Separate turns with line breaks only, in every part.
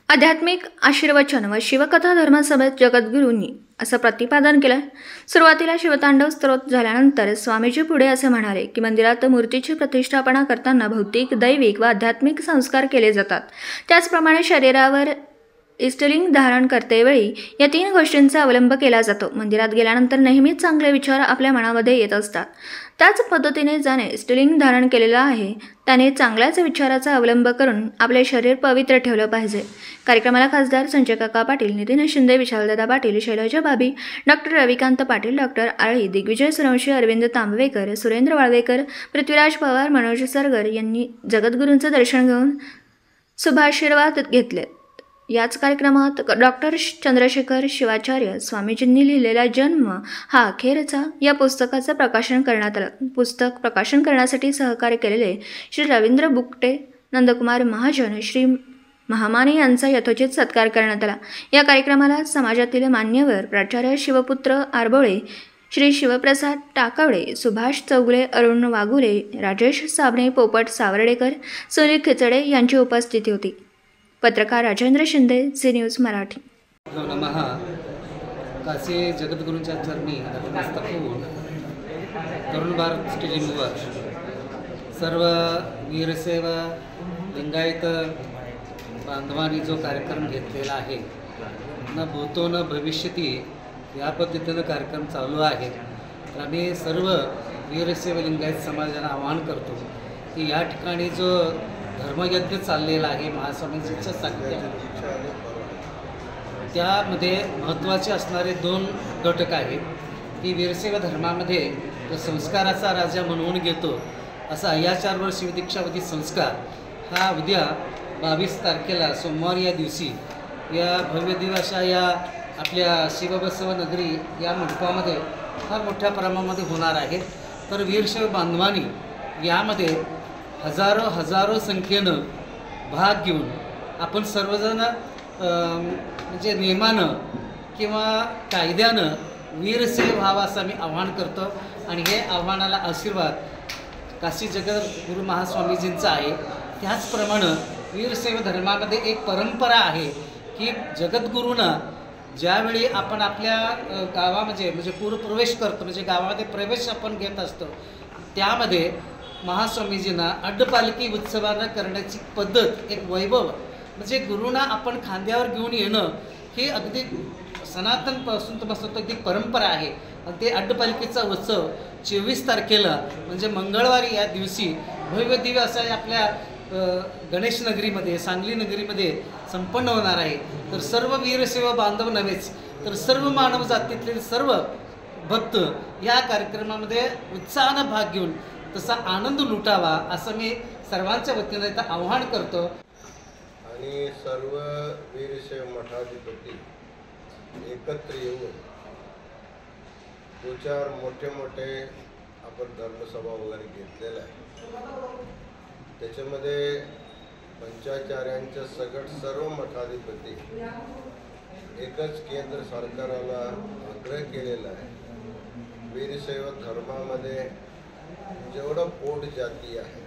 आध्यात्मिक आशीर्वचन व शिवकथा धर्मसभेत जगद्गुरूंनी असं प्रतिपादन केलं। सुरुवातीला शिवतांडव स्तोत्र झाल्यानंतर स्वामीजी पुढे असे म्हणाले की मंदिरात मूर्तीची प्रतिष्ठापना करताना भौतिक, दैविक व आध्यात्मिक संस्कार केले जातात। त्याचप्रमाणे शरीरावर इष्टलिंग धारण करतेवेळी या तीन गोष्टींचा अवलंब केला जातो। मंदिरात गेल्यानंतर नेहमीच चांगले विचार आपल्या मनामध्ये येत असतात। त्याच पद्धतीने ज्याने इष्टलिंग धारण केलेला आहे त्याने चांगल्याच विचाराचा अवलंब करून आपले शरीर पवित्र ठेवले पाहिजे। कार्यक्रमाला खासदार संजय काका पाटील, नितीन शिंदे, विशालदादा पाटील, शैलजा भाभी, डॉक्टर रविकांत पाटील, डॉक्टर आळी, दिग्विजय सूर्यवंशी, अरविंद तांबवेकर, सुरेंद्र वाळवेकर, पृथ्वीराज पवार, मनोज सरगर यांनी जगद्गुरूंचे दर्शन घेऊन शुभाशीर्वाद घेतले। याच कार्यक्रमात डॉक्टर चंद्रशेखर शिवाचार्य स्वामीजींनी लिहिलेला जन्म हा अखेरचा या पुस्तकाचं प्रकाशन करण्यात आलं। पुस्तक प्रकाशन करण्यासाठी सहकार्य केलेले श्री रवींद्र बुकटे, नंदकुमार महाजन, श्री महामाने यांचा यथोचित सत्कार करण्यात आला। या कार्यक्रमाला समाजातील मान्यवर प्राचार्य शिवपुत्र आरबोळे, श्री शिवप्रसाद टाकवडे, सुभाष चौगुले, अरुण वाघुले, राजेश साबणे, पोपट सावर्डेकर, सुनील खिचडे यांची उपस्थिती होती। पत्रकार राजेंद्र शिंदे, झी न्यूज मराठी।
नमः काशी जगद्गुरूंच्या चरणी नतमस्तक होऊन तरुण भारत स्टेजिंगवर सर्व वीरसेवा लिंगायत बांधवांनी जो कार्यक्रम घेतलेला आहे, न भूतो न भविष्यती या पद्धतीनं कार्यक्रम चालू आहे। तर आम्ही सर्व वीरसेवा लिंगायत समाजाला आवाहन करतो की या ठिकाणी जो धर्मयज्ञ चाललेला आहे महास्वामींच्या सानिध्यात, त्यामध्ये महत्त्वाचे असणारे दोन घटक आहेत की वीरसेवा धर्मामध्ये जो संस्काराचा राजा म्हणून घेतो असा अय्याचारवर शिवदीक्षावधी संस्कार हा उद्या 22 तारखेला सोमवारी या दिवशी या भव्य दिवसा या आपल्या शिवबसव नगरी या मंडपामध्ये फार मोठ्या प्रमाणामध्ये होणार आहे। तर वीरशैव बांधवांनी यामध्ये हजारो संख्येनं भाग घेऊन आपण सर्वजण म्हणजे नियमानं किंवा कायद्यानं वीरसेव व्हावा असं मी आव्हान करतो। आणि हे आव्हानाला आशीर्वाद काशी जगद्गुरू महास्वामीजींचा आहे। त्याचप्रमाणे वीरसेव धर्मामध्ये एक परंपरा आहे की जगद्गुरूंना ज्यावेळी आपण आपल्या गावामध्ये म्हणजे पूर्वप्रवेश करतो, म्हणजे गावामध्ये प्रवेश आपण घेत असतो, त्यामध्ये महास्वामीजींना अड्डपालखी उत्सवानं करण्याची पद्धत, एक वैभव म्हणजे गुरुंना आपण खांद्यावर घेऊन येणं ही अगदी सनातनपासून अगदी परंपरा आहे। आणि ते अड्डपालखीचा उत्सव 24 तारखेला म्हणजे मंगळवारी या दिवशी भव्य दिव्य असा आपल्या गणेश नगरीमध्ये, सांगली नगरीमध्ये संपन्न होणार आहे। तर सर्व वीरसेवा बांधव नव्हेच तर सर्व मानव जातीतले सर्व भक्त या कार्यक्रमामध्ये उत्साहानं भाग घेऊन तसा आनंद लुटावा असं मी सर्वांच्या वतीनं इथं आवाहन करतो।
आणि सर्व वीरशैव मठाधिपती एकत्र येऊन विचार मोठे आपण धर्मसभा वगैरे घेतलेला आहे। त्याच्यामध्ये पंचाचार्यांच्या सगट सर्व मठाधिपती एकच केंद्र सरकाराला आग्रह केलेला आहे, वीरशैव धर्मामध्ये जेवढं पोट जाती आहे,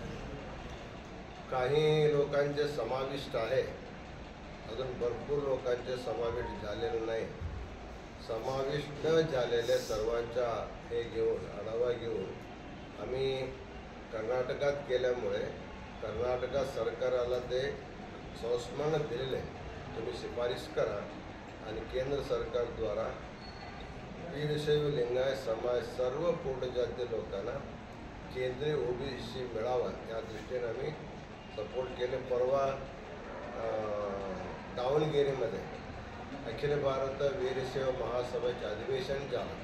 काही लोकांचे समाविष्ट आहे, अजून भरपूर लोकांचे समाविष्ट झालेलं नाही। समाविष्ट झालेल्या सर्वांचा हे घेऊन आढावा घेऊन आम्ही कर्नाटकात केल्यामुळे कर्नाटक सरकाराला ते संस्मरण दिलेले, तुम्ही शिफारिश करा आणि केंद्र सरकारद्वारा वीरशैव लिंगायत समाज सर्व पोटजाती लोकांना केंद्रीय ओबीसी मिळावा या दृष्टीने आम्ही सपोर्ट केले। परवा दावणगेरीमध्ये अखिल भारत वीरशैव महासभेचे अधिवेशन झालं।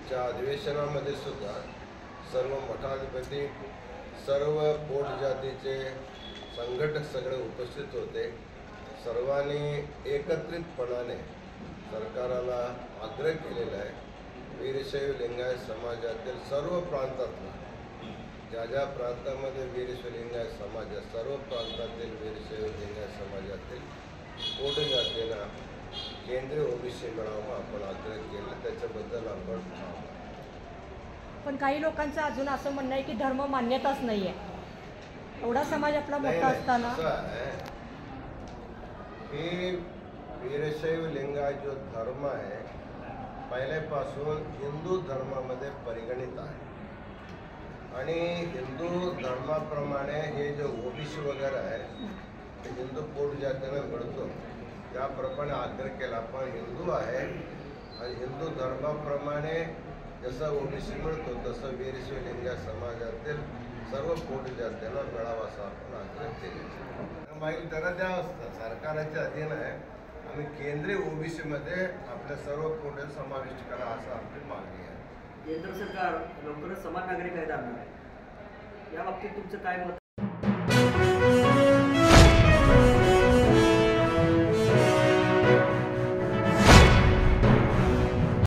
त्या अधिवेशनामध्ये सुद्धा सर्व मठाधिपती, सर्व पोट जातीचे संघटक सगळे उपस्थित होते। सर्वांनी एकत्रितपणाने सरकाराला आग्रह केलेला आहे, वीरशैव लिंगायत समाजातील सर्व प्रांतातला ज्या प्रांतामध्ये वीरशैव लिंगायत समाज आहे, सर्व प्रांतातील वीरशैव लिंगायत समाजातील पोट जातींना केंद्रीय ओबीसी मिळावा आपण आग्रह केला। त्याच्याबद्दल आपण
पण काही लोकांचं अजून असं म्हणणं आहे की धर्म मान्यताच नाही आहे, एवढा समाज आपला मोठा असताना
हे वीरशैव लिंगायत जो धर्म आहे पहिल्यापासून हिंदू धर्मामध्ये परिगणित आहे आणि हिंदू धर्माप्रमाणे हे जे ओबीसी वगैरे आहे ते हिंदू पोट जातीनं मिळतो त्याप्रमाणे आग्रह केला. पण हिंदू आहे आणि हिंदू धर्माप्रमाणे जसं ओबीसी मिळतो तसं वीरशैव लिंगायत समाजातील सर्व पोट जातींना मिळावा असा आपण आग्रह केले. मागील दर द्यावं सरकारच्या अधीन आहे. आम्ही केंद्रीय ओबीसीमध्ये आपल्या सर्व पोट समाविष्ट करा असं आपली मागणी आहे.
केंद्र सरकार लवकरच समान नागरी कायदा आणणार आहे. या बाबतीत तुमचं काय मत?